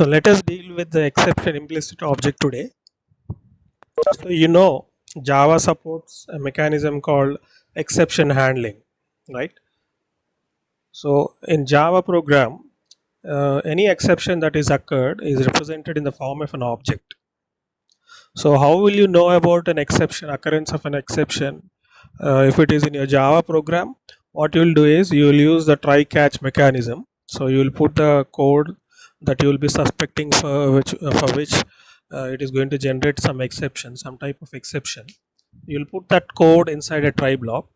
So let us deal with the exception implicit object today. So Java supports a mechanism called exception handling, right? So in Java program, any exception that is occurred is represented in the form of an object. So how will you know about an exception, occurrence of an exception? If it is in your Java program, what you will do is you will use the try catch mechanism. So you will put the code that you will be suspecting for which it is going to generate some exception, some type of exception. You will put that code inside a try block,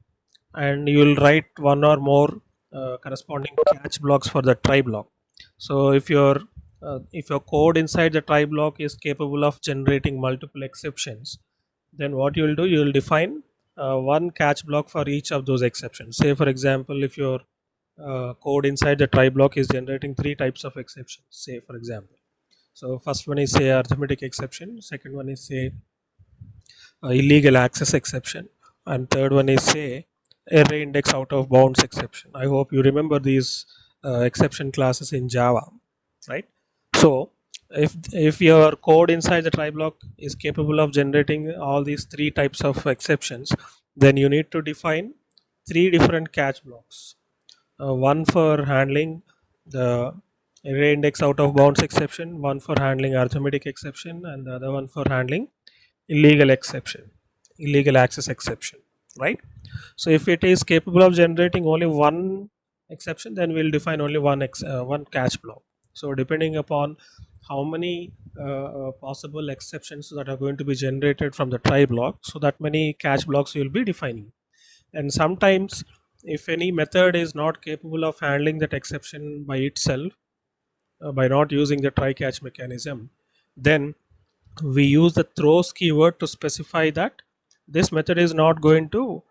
and you will write one or more corresponding catch blocks for the try block. So if your code inside the try block is capable of generating multiple exceptions, then what you will do, you will define one catch block for each of those exceptions. Say for example, if your code inside the try block is generating three types of exceptions, say for example, so first one is say arithmetic exception, second one is say illegal access exception, and third one is say array index out of bounds exception. I hope you remember these exception classes in Java, right? So if your code inside the try block is capable of generating all these three types of exceptions, then you need to define three different catch blocks, one for handling the array index out of bounds exception, one for handling arithmetic exception, and the other one for handling illegal exception, illegal access exception, right? So if it is capable of generating only one exception, then we'll define only one catch block. So depending upon how many possible exceptions that are going to be generated from the try block, so that many catch blocks you'll be defining. And sometimes if any method is not capable of handling that exception by itself, by not using the try catch mechanism, then we use the throws keyword to specify that this method is not going to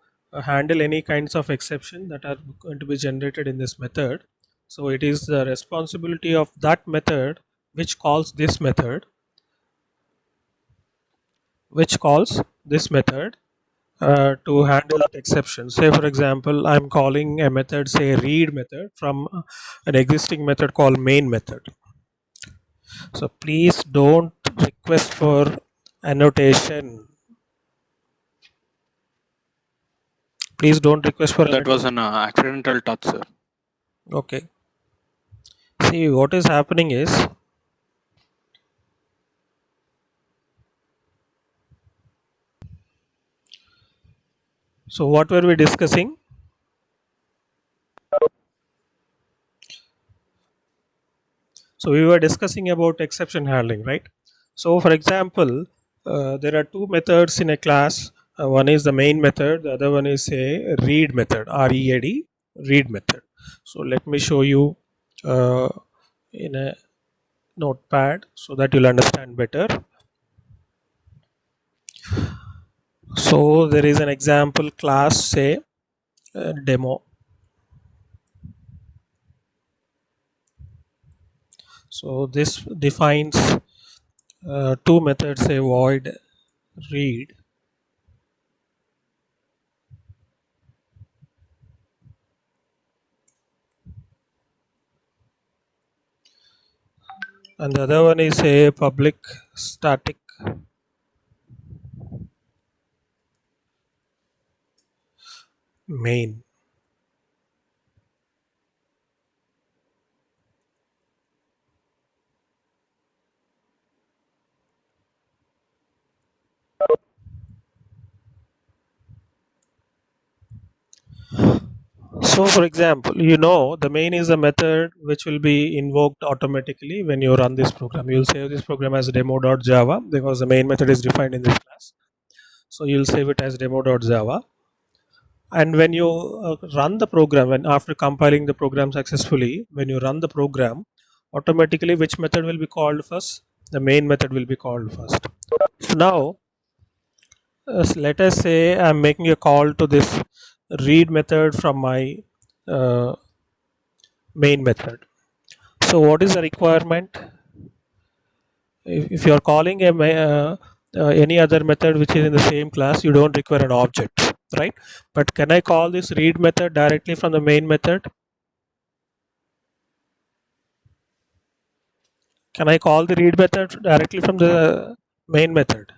handle any kinds of exception that are going to be generated in this method. So it is the responsibility of that method which calls this method, to handle that exception. Say for example, I'm calling a method, say read method, from an existing method called main method. So please don't request for annotation. Please don't request for That was annotation. an accidental touch, sir. Okay. See, what is happening is, so what were we discussing? So we were discussing about exception handling, right? So for example, there are two methods in a class. One is the main method, the other one is a read method, READ, read method. So let me show you in a notepad so that you'll understand better. So there is an example class, say demo. So this defines two methods, a void read and the other one is a public static main. So for example, the main is a method which will be invoked automatically when you run this program. You'll save this program as demo.java because the main method is defined in this class. So you'll save it as demo.java. And when you run the program, when after compiling the program successfully, when you run the program, automatically which method will be called first? The main method will be called first. So now let us say I'm making a call to this read method from my uh, main method. So what is the requirement? If you are calling any other method which is in the same class, you don't require an object, right? But can I call this read method directly from the main method? Can I call the read method directly from the main method?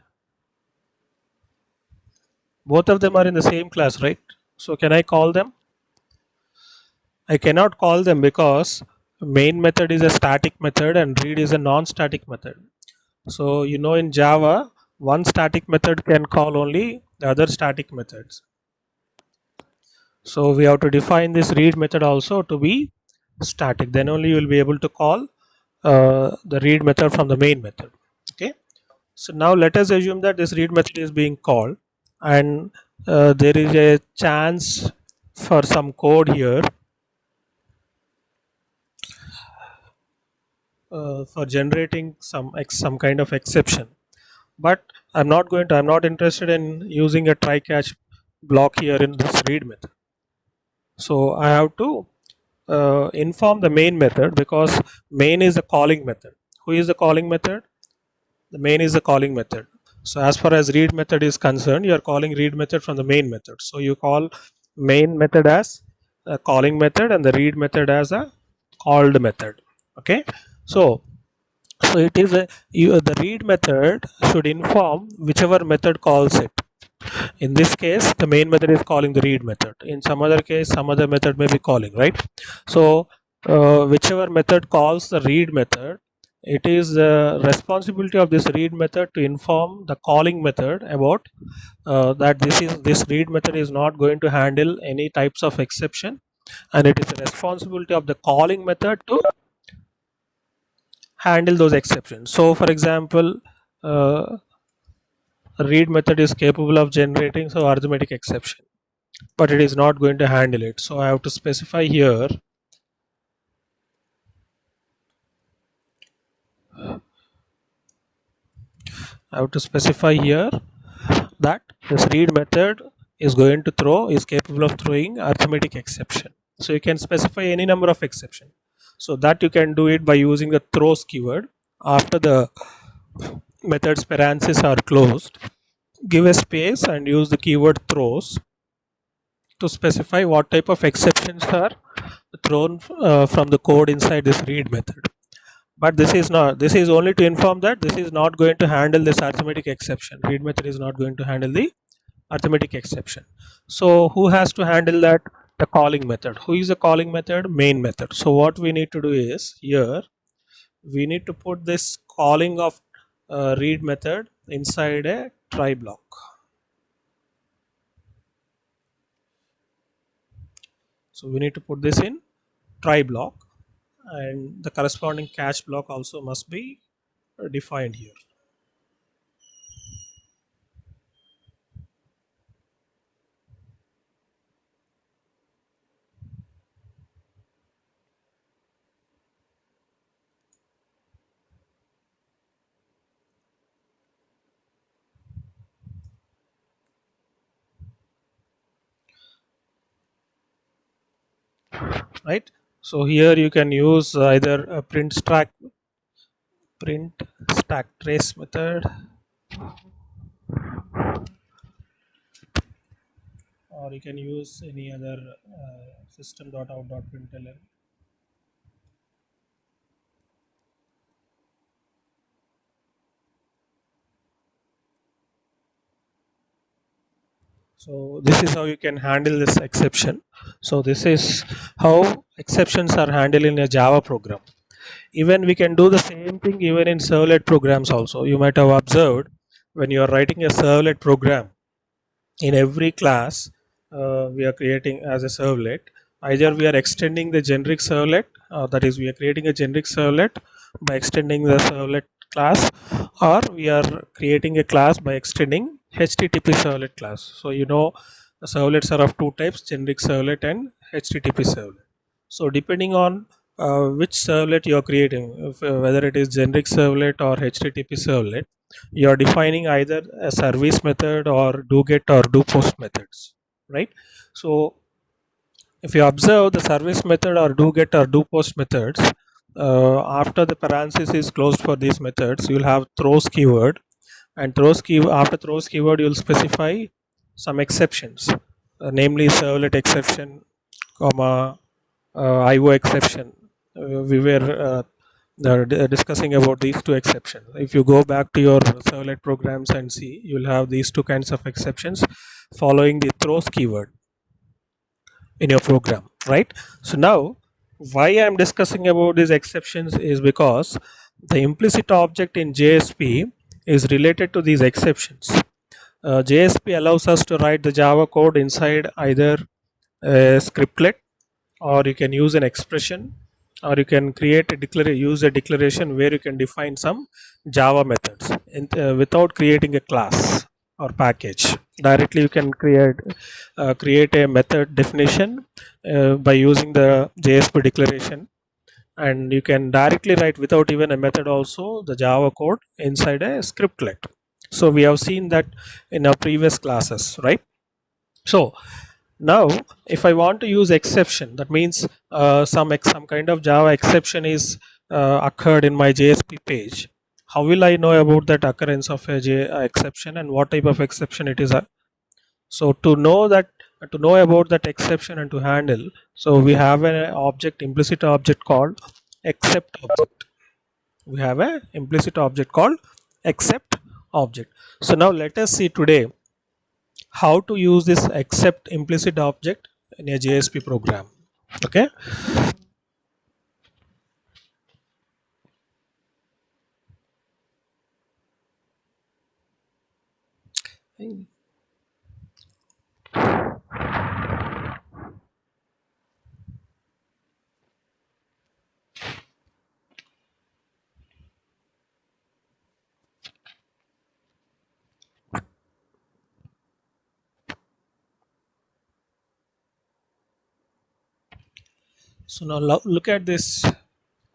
Both of them are in the same class, right? So can I call them? I cannot call them because main method is a static method and read is a non-static method. So in Java, one static method can call only the other static methods. So we have to define this read method also to be static. Then only you will be able to call the read method from the main method. Okay. So now let us assume that this read method is being called, and there is a chance for some code here for generating some kind of exception. But I'm not interested in using a try catch block here in this read method. So I have to inform the main method, because main is the calling method. Who is the calling method? The main is the calling method. So as far as read method is concerned, you are calling read method from the main method. So you call main method as a calling method and the read method as a called method. Okay. So it is the read method should inform whichever method calls it. In this case, the main method is calling the read method. In some other case, some other method may be calling, right? So whichever method calls the read method, it is the responsibility of this read method to inform the calling method about that this read method is not going to handle any types of exception, and it is the responsibility of the calling method to handle those exceptions. So for example, uh, read method is capable of generating so arithmetic exception, but it is not going to handle it. So I have to specify here that this read method is capable of throwing arithmetic exception. So you can specify any number of exception. So that you can do it by using the throws keyword. After the method's parentheses are closed, give a space and use the keyword throws to specify what type of exceptions are thrown from the code inside this read method. But this is only to inform that this is not going to handle this arithmetic exception. Read method is not going to handle the arithmetic exception. So who has to handle that? The calling method. Who is the calling method? Main method. So what we need to do is, here we need to put this calling of read method inside a try block. So we need to put this in try block, and the corresponding catch block also must be defined here. Right. So here you can use either a print stack trace method, or you can use any other system.out.println. So this is how you can handle this exception. So this is how exceptions are handled in a Java program. Even we can do the same thing even in servlet programs also. You might have observed, when you are writing a servlet program, in every class we are creating as a servlet, either we are extending the generic servlet, that is we are creating a generic servlet by extending the servlet class, or we are creating a class by extending HTTP servlet class. So servlets are of two types, generic servlet and HTTP servlet. So depending on which servlet you are creating, whether it is generic servlet or HTTP servlet, you are defining either a service method or do get or do post methods, right? So if you observe the service method or do get or do post methods, after the parenthesis is closed for these methods, you will have throws keyword, and after throws keyword you will specify some exceptions, namely servlet exception, comma, IO exception. We were discussing about these two exceptions. If you go back to your servlet programs and see, you'll have these two kinds of exceptions following the throws keyword in your program, right? So now, why I'm discussing about these exceptions is because the implicit object in JSP is related to these exceptions. JSP allows us to write the Java code inside either a scriptlet, or you can use an expression, or you can create a use a declaration where you can define some Java methods without creating a class or package. Directly you can create a method definition by using the JSP declaration, and you can directly write without even a method also the Java code inside a scriptlet. So we have seen that in our previous classes, right? So now if I want to use exception, that means some kind of Java exception is occurred in my JSP page. How will I know about that occurrence of a exception and what type of exception it is? So to know about that exception and to handle, so we have an object, implicit object called except object. We have a implicit object called except object. So now let us see today how to use this except implicit object in a JSP program. Okay. So now look at this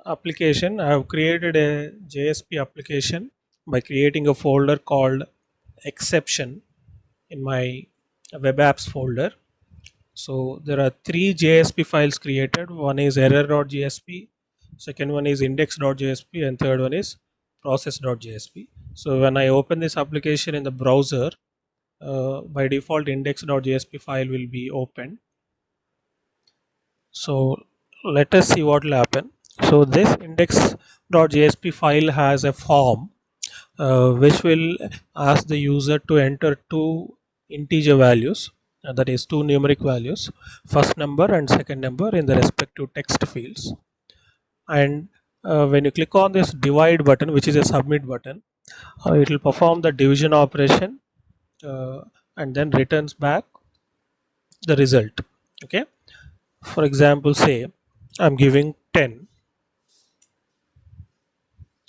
application. I have created a JSP application by creating a folder called exception in my web apps folder. So there are three JSP files created. One is error.jsp, second one is index.jsp, and third one is process.jsp. So when I open this application in the browser, by default index.jsp file will be opened. So let us see what will happen. So this index.jsp file has a form which will ask the user to enter two integer values, that is two numeric values, first number and second number in the respective text fields. And when you click on this divide button, which is a submit button, it will perform the division operation uh, and then returns back the result. Okay. For example, say I'm giving 10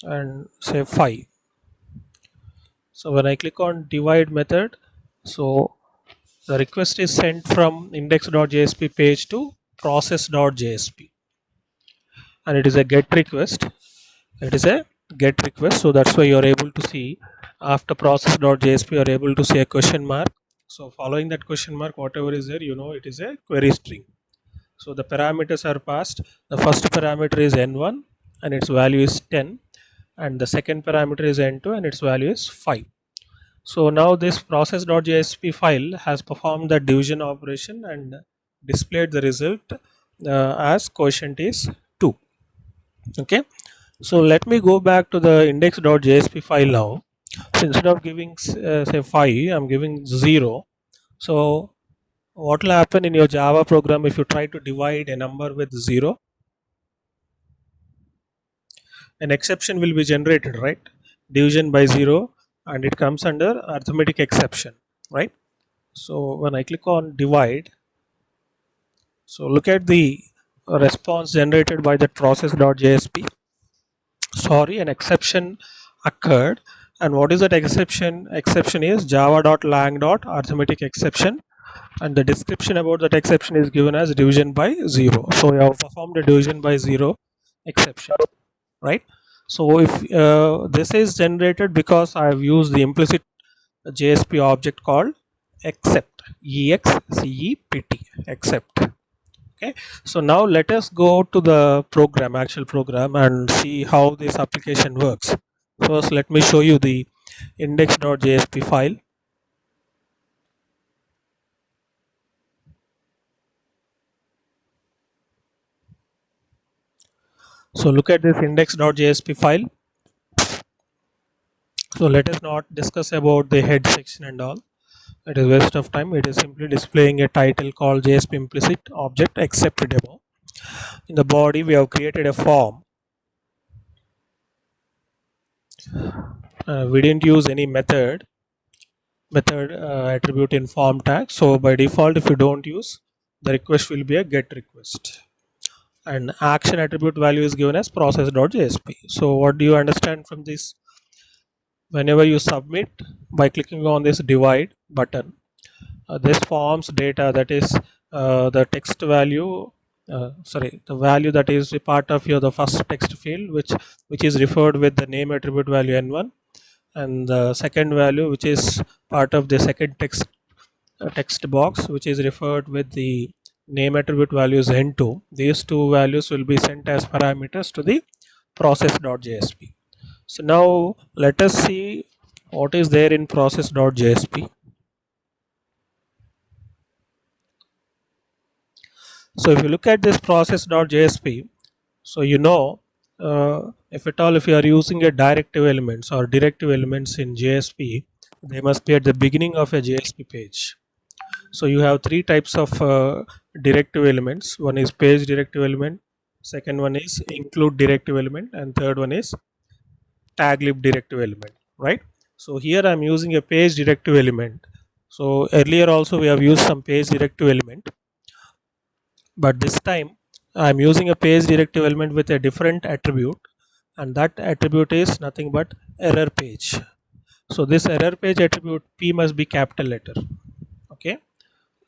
and say 5. So when I click on divide method, so the request is sent from index.jsp page to process.jsp, and it is a get request. It is a get request, so that's why you are able to see after process.jsp you are able to see a question mark. So following that question mark, whatever is there, you know it is a query string. So the parameters are passed. The first parameter is n1 and its value is 10, and the second parameter is n2 and its value is 5. So now this process.jsp file has performed the division operation and displayed the result as quotient is 2. Okay. So let me go back to the index.jsp file now. So instead of giving say 5, I'm giving 0. So what will happen in your Java program if you try to divide a number with 0? An exception will be generated, right? Division by 0, and it comes under arithmetic exception, right? So when I click on divide, so look at the response generated by that process.jsp. Sorry, an exception occurred. And what is that exception? Exception is java.lang.arithmetic exception, and the description about that exception is given as division by 0. So we have performed a division by 0 exception, right? So if this is generated because I have used the implicit JSP object called except, except, except. Okay. So now let us go to the program, actual program, and see how this application works. First let me show you the index.jsp file. So look at this index.jsp file. So let us not discuss about the head section and all. It is waste of time. It is simply displaying a title called JSP implicit object accept demo. In the body, we have created a form. We didn't use any method attribute in form tag. So by default, if you don't use, the request will be a get request. And action attribute value is given as process.jsp. So what do you understand from this? Whenever you submit by clicking on this divide button, this forms data, that is the text value, the value that is a part of your the first text field, which is referred with the name attribute value n1, and the second value which is part of the second text box, which is referred with the name attribute values n2. These two values will be sent as parameters to the process.jsp. So now let us see what is there in process.jsp. So if you look at this process.jsp, so if at all if you are using a directive elements or directive elements in JSP, they must be at the beginning of a JSP page. So you have three types of directive elements. One is page directive element, second one is include directive element, and third one is taglib directive element, right? So here I'm using a page directive element. So earlier also we have used some page directive element, but this time I'm using a page directive element with a different attribute, and that attribute is nothing but error page. So this error page attribute P must be capital letter, okay,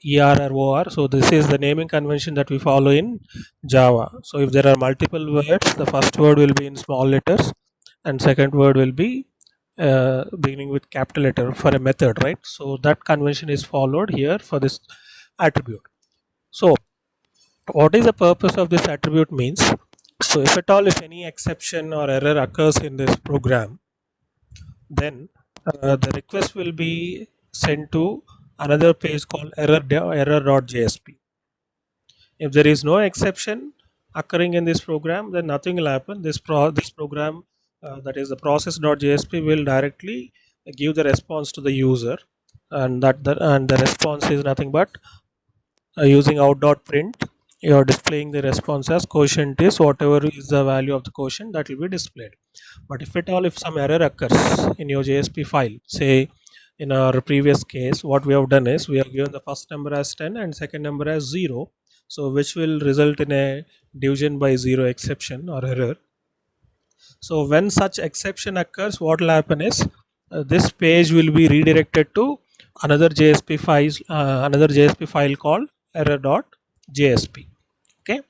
ER or OR. So this is the naming convention that we follow in Java. So if there are multiple words, the first word will be in small letters and second word will be beginning with capital letter for a method, right? So that convention is followed here for this attribute. So what is the purpose of this attribute means, so if at all if any exception or error occurs in this program, then the request will be sent to another page called error.jsp. If there is no exception occurring in this program, then nothing will happen. This program, that is the process.jsp, will directly give the response to the user, and the response is nothing but using out.print. You are displaying the response as quotient is whatever is the value of the quotient, that will be displayed. But if at all if some error occurs in your JSP file, say in our previous case, what we have done is we have given the first number as 10 and second number as 0, so which will result in a division by 0 exception or error. So when such exception occurs, what will happen is this page will be redirected to another JSP file called error.jsp. Okay,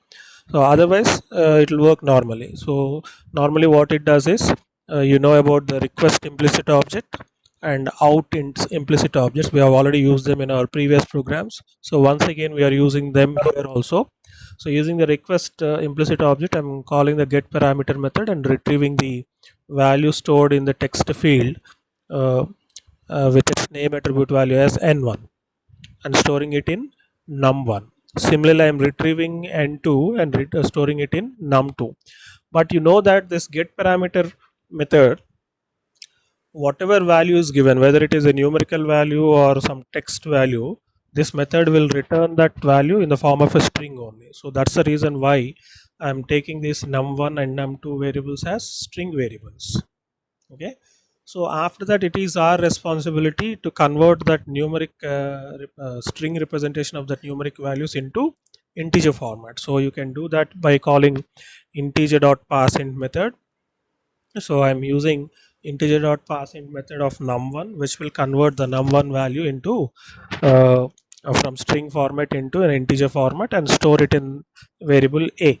so otherwise it will work normally. So normally what it does is about the request implicit object and out implicit objects. We have already used them in our previous programs, so once again we are using them here also. So using the request implicit object, I'm calling the get parameter method and retrieving the value stored in the text field uh, with its name attribute value as n1 and storing it in num1. Similarly, I am retrieving n2 and storing it in num2. But you know that this get parameter method, whatever value is given, whether it is a numerical value or some text value, this method will return that value in the form of a string only. So that's the reason why I am taking these num1 and num2 variables as string variables. Okay, so after that it is our responsibility to convert that numeric string representation of that numeric values into integer format. So you can do that by calling integer.parseInt method. So I'm using integer.parseInt method of num1, which will convert the num1 value into from string format into an integer format and store it in variable a.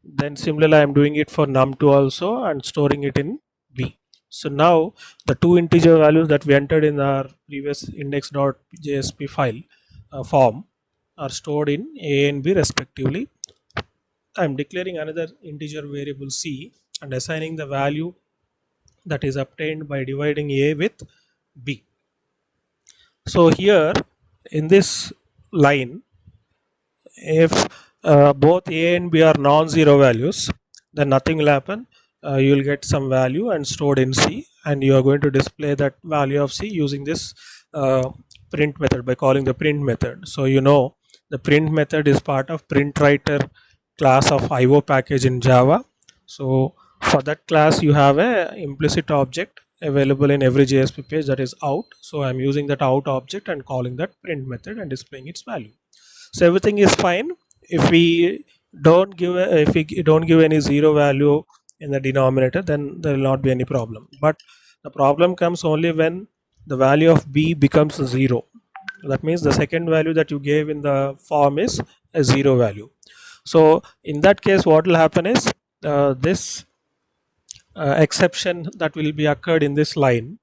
Then similarly I'm doing it for num2 also and storing it in b. So now the two integer values that we entered in our previous index.jsp file form are stored in a and b respectively. I'm declaring another integer variable c and assigning the value that is obtained by dividing a with b. So here in this line, if both a and b are non-zero values, then nothing will happen. You will get some value and stored in C, and you are going to display that value of C using this print method by calling the print method. So the print method is part of print writer class of IO package in Java. So for that class you have a implicit object available in every JSP page, that is out. So I'm using that out object and calling that print method and displaying its value. So everything is fine. If we don't give any zero value in the denominator, then there will not be any problem. But the problem comes only when the value of b becomes 0. That means the second value that you gave in the form is a 0 value. So in that case, what will happen is this exception that will be occurred in this line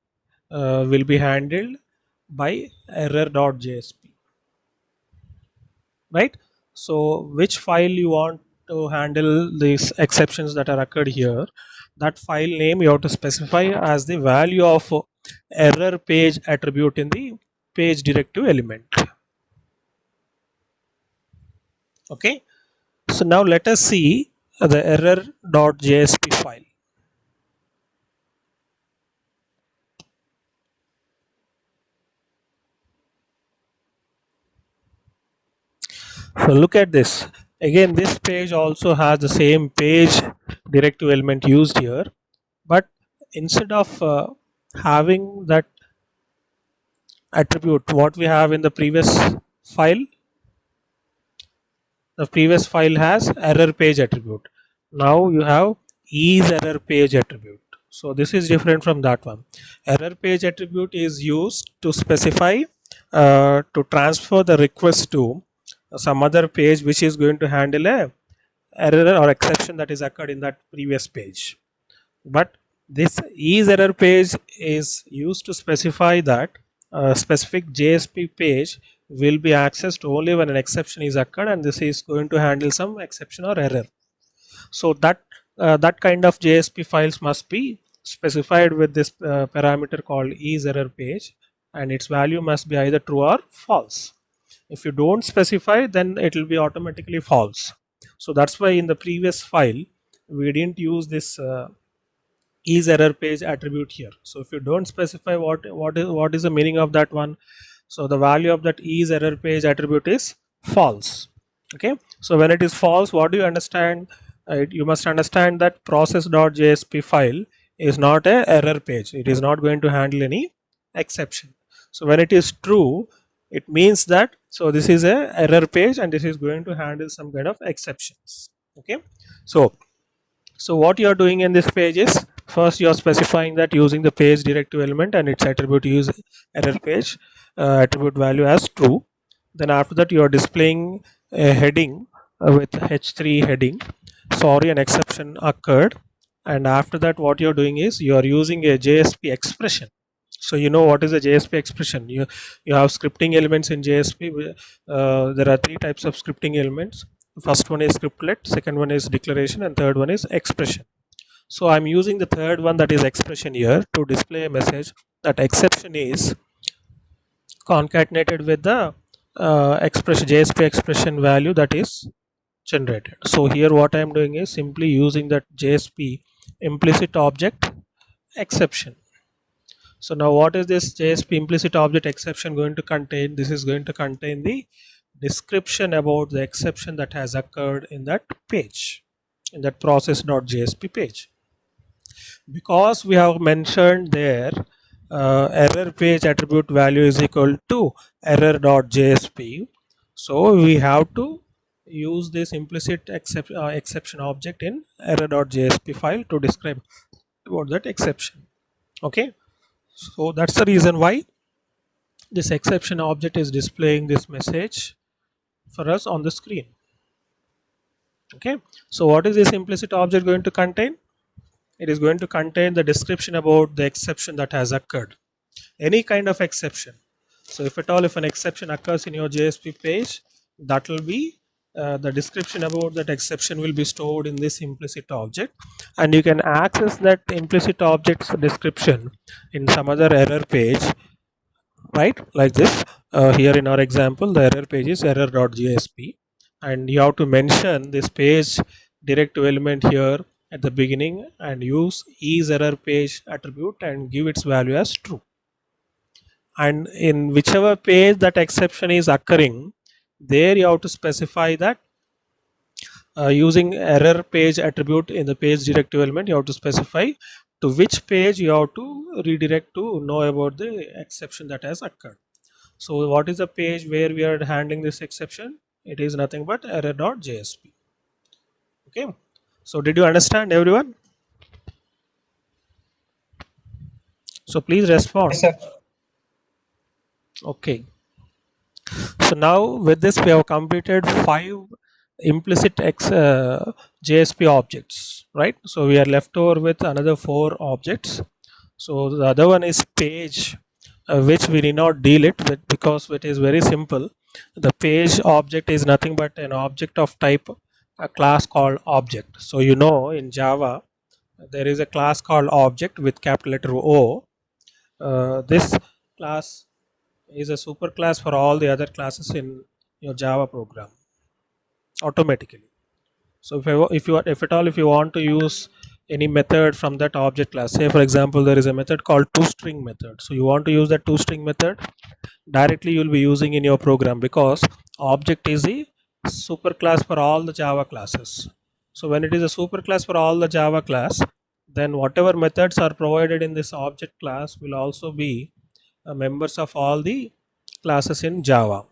will be handled by error.jsp, right? So which file you want to handle these exceptions that are occurred here, that file name you have to specify as the value of error page attribute in the page directive element. Okay, so now let us see the error.jsp file. So look at this. Again, this page also has the same page directive element used here, but instead of having that attribute what we have in the previous file, the previous file has error page attribute. Now you have is error page attribute. So this is different from that one. Error page attribute is used to specify to transfer the request to some other page which is going to handle a error or exception that is occurred in that previous page. But this is error page is used to specify that a specific JSP page will be accessed only when an exception is occurred, and this is going to handle some exception or error. So that kind of JSP files must be specified with this parameter called is error page, and its value must be either true or false. If you don't specify, then it will be automatically false. So that's why in the previous file we didn't use this is error page attribute here. So if you don't specify what is the meaning of that one, so the value of that is error page attribute is false. Okay, so when it is false, what do you understand? You must understand that process.jsp file is not a error page. It is not going to handle any exception. So when it is true, it means that so this is a error page and this is going to handle some kind of exceptions. Okay, so what you are doing in this page is first you are specifying that using the page directive element and its attribute use error page attribute value as true. Then after that you are displaying a heading with h3 heading, sorry an exception occurred. And after that what you are doing is you are using a JSP expression. So you know what is a JSP expression. You have scripting elements in JSP. There are three types of scripting elements. The first one is scriptlet, second one is declaration, and third one is expression. So I'm using the third one, that is expression, here to display a message that exception is concatenated with the expression JSP expression value that is generated. So here what I am doing is simply using that JSP implicit object exception. So now what is this JSP implicit object exception going to contain? This is going to contain the description about the exception that has occurred in that page, in that process.jsp page. Because we have mentioned there error page attribute value is equal to error.jsp, so we have to use this implicit exception object in error.jsp file to describe about that exception. Okay, so that's the reason why this exception object is displaying this message for us on the screen. Okay, so what is this implicit object going to contain? It is going to contain the description about the exception that has occurred, any kind of exception. So if at all if an exception occurs in your JSP page, that will be the description about that exception will be stored in this implicit object, and you can access that implicit object's description in some other error page, right? Like this. Here in our example, the error page is error.jsp, and you have to mention this page directive element here at the beginning and use isErrorPage attribute and give its value as true. And in whichever page that exception is occurring, there you have to specify that using error page attribute in the page directive element, you have to specify to which page you have to redirect to know about the exception that has occurred. So what is the page where we are handling this exception? It is nothing but error.jsp. Okay, so did you understand, everyone? So please respond. Yes, sir. Okay, so now with this we have completed 5 implicit JSP objects, right? So we are left over with another 4 objects. So the other one is page, which we need not deal it with because it is very simple. The page object is nothing but an object of type a class called object. So you know in Java there is a class called object with capital letter O. This class is a super class for all the other classes in your Java program automatically. So if at all if you want to use any method from that object class, say for example there is a method called toString method, so you want to use that toString method, directly you will be using in your program because object is the super class for all the Java classes. So when it is a super class for all the Java class, then whatever methods are provided in this object class will also be members of all the classes in Java.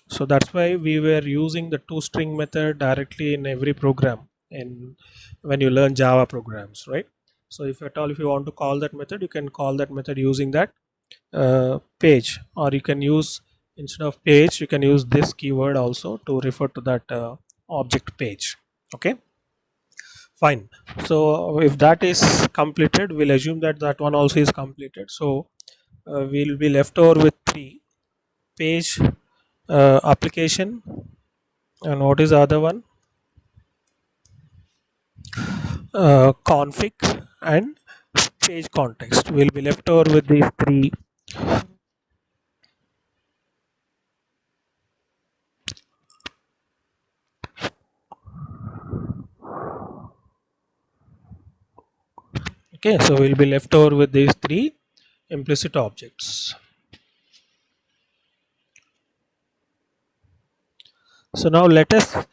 So that's why we were using the toString method directly in every program in when you learn Java programs, right? So if at all if you want to call that method, you can call that method using that page, or you can use, instead of page you can use this keyword also to refer to that object page. Okay, fine. So if that is completed, we'll assume that that one also is completed. So we'll be left over with 3: page, application, and what is the other one, config and page context. We'll be left over with these 3. Okay, so we'll be left over with these 3 implicit objects. So now let us